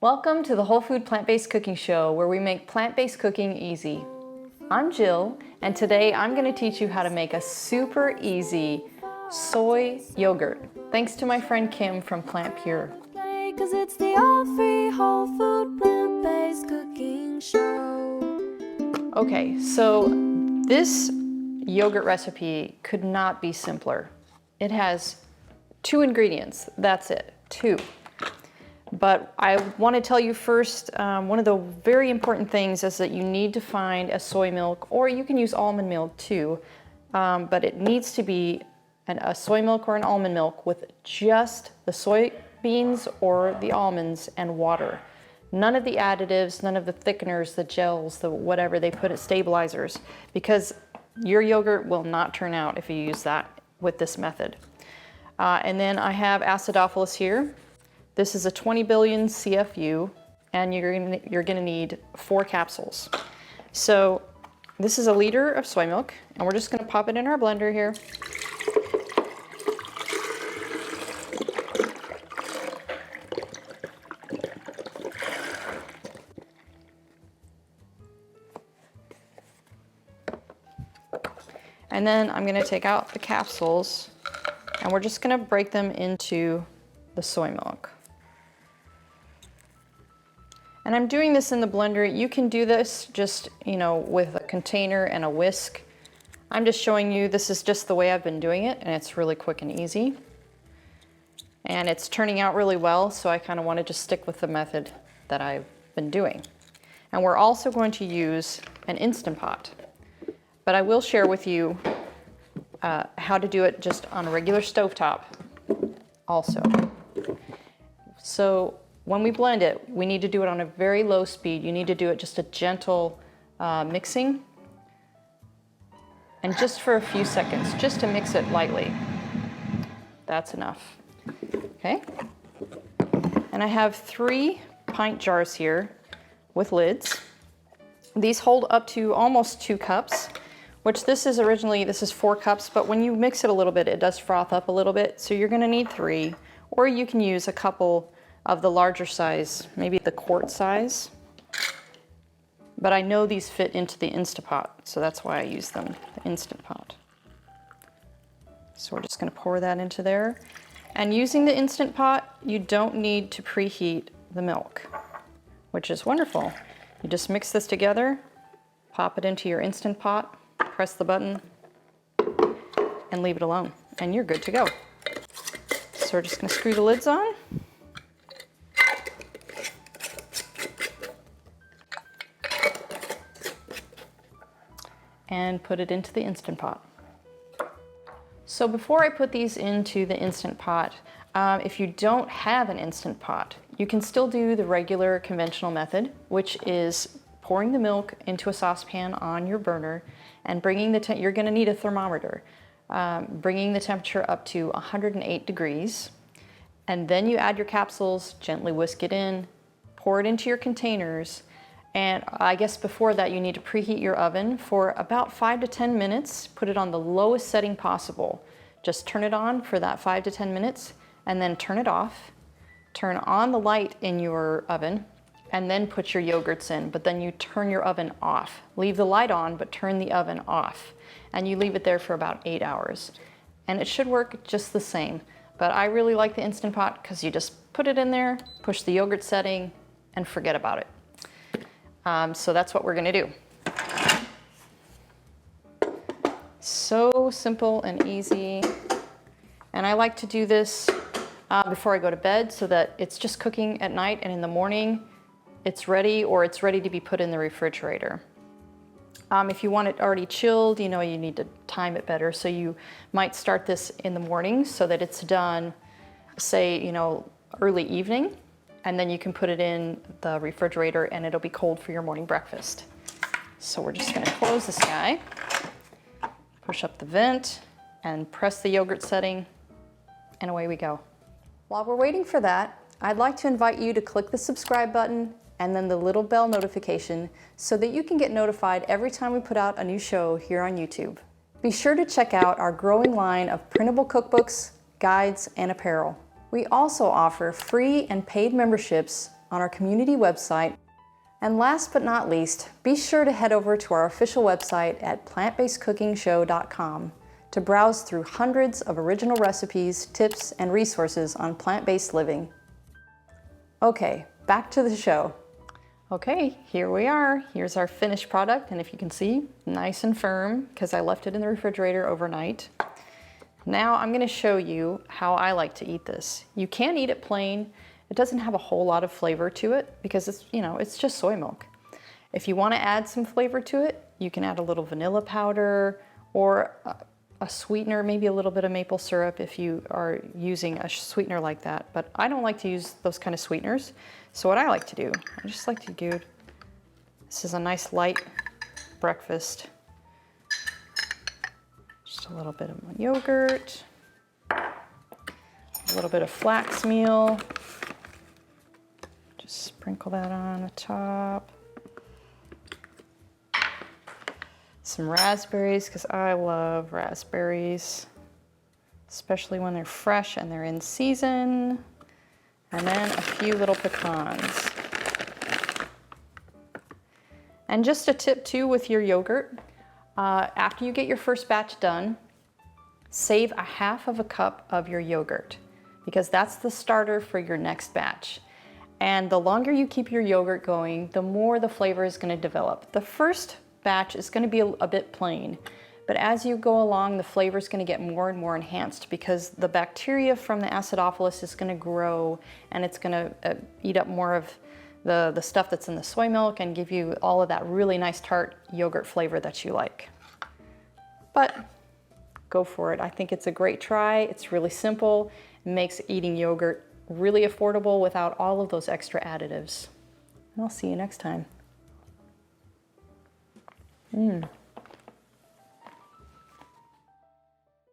Welcome to the Whole Food Plant-Based Cooking Show, where we make plant-based cooking easy. I'm Jill, and today I'm going to teach you how to make a super easy soy yogurt, thanks to my friend Kim from Plant Pure. Cause it's the all-free whole food plant-based cooking show. Okay, so this yogurt recipe could not be simpler. It has 2 ingredients, that's it, 2. But I want to tell you first, one of the very important things is that you need to find a soy milk, or you can use almond milk too, but it needs to be a soy milk or an almond milk with just the soybeans or the almonds and water. None of the additives, none of the thickeners, the gels, the whatever they put as stabilizers, because your yogurt will not turn out if you use that with this method. And then I have acidophilus here. This is a 20 billion CFU, and you're gonna need 4 capsules. So this is a liter of soy milk, and we're just gonna pop it in our blender here. And then I'm gonna take out the capsules, and we're just gonna break them into the soy milk. And I'm doing this in the blender. You can do this just, with a container and a whisk. I'm just showing you, this is just the way I've been doing it, and it's really quick and easy. And it's turning out really well, so I kind of want to just stick with the method that I've been doing. And we're also going to use an Instant Pot. But I will share with you how to do it just on a regular stovetop also. So when we blend it, we need to do it on a very low speed. You need to do it just a gentle mixing, and just for a few seconds, just to mix it lightly. That's enough. Okay? And I have 3 pint jars here with lids. These hold up to almost 2 cups, which this is 4 cups, but when you mix it a little bit, it does froth up a little bit, so you're gonna need 3, or you can use a couple of the larger size, maybe the quart size. But I know these fit into the Instant Pot, so that's why I use them, the Instant Pot. So we're just gonna pour that into there. And using the Instant Pot, you don't need to preheat the milk, which is wonderful. You just mix this together, pop it into your Instant Pot, press the button, and leave it alone, and you're good to go. So we're just gonna screw the lids on. And put it into the Instant Pot. So before I put these into the Instant Pot, if you don't have an Instant Pot, you can still do the regular conventional method, which is pouring the milk into a saucepan on your burner and bringing you're gonna need a thermometer, bringing the temperature up to 108 degrees. And then you add your capsules, gently whisk it in, pour it into your containers. And I guess before that, you need to preheat your oven for about 5 to 10 minutes. Put it on the lowest setting possible. Just turn it on for that 5 to 10 minutes, and then turn it off. Turn on the light in your oven, and then put your yogurts in, but then you turn your oven off. Leave the light on, but turn the oven off. And you leave it there for about 8 hours. And it should work just the same. But I really like the Instant Pot because you just put it in there, push the yogurt setting, and forget about it. So that's what we're gonna do. So simple and easy. And I like to do this before I go to bed so that it's just cooking at night, and in the morning it's ready, or it's ready to be put in the refrigerator. If you want it already chilled, you need to time it better. So you might start this in the morning so that it's done, say, early evening. And then you can put it in the refrigerator and it'll be cold for your morning breakfast. So we're just gonna close this guy, push up the vent, and press the yogurt setting, and away we go. While we're waiting for that, I'd like to invite you to click the subscribe button and then the little bell notification so that you can get notified every time we put out a new show here on YouTube. Be sure to check out our growing line of printable cookbooks, guides, and apparel. We also offer free and paid memberships on our community website. And last but not least, be sure to head over to our official website at plantbasedcookingshow.com to browse through hundreds of original recipes, tips, and resources on plant-based living. Okay, back to the show. Okay, here we are. Here's our finished product, and if you can see, nice and firm because I left it in the refrigerator overnight. Now I'm going to show you how I like to eat this. You can eat it plain. It doesn't have a whole lot of flavor to it because it's, it's just soy milk. If you want to add some flavor to it, you can add a little vanilla powder or a sweetener, maybe a little bit of maple syrup if you are using a sweetener like that. But I don't like to use those kind of sweeteners. So what I like to do, I just like to do, this is a nice light breakfast. Just a little bit of my yogurt, a little bit of flax meal. Just sprinkle that on the top. Some raspberries, because I love raspberries, especially when they're fresh and they're in season. And then a few little pecans. And just a tip too with your yogurt, after you get your first batch done, save a half of a cup of your yogurt because that's the starter for your next batch. And the longer you keep your yogurt going, the more the flavor is going to develop. The first batch is going to be a bit plain, but as you go along, the flavor is going to get more and more enhanced because the bacteria from the acidophilus is going to grow and it's going to eat up more of the stuff that's in the soy milk and give you all of that really nice tart yogurt flavor that you like. But go for it. I think it's a great try. It's really simple. It makes eating yogurt really affordable without all of those extra additives. And I'll see you next time.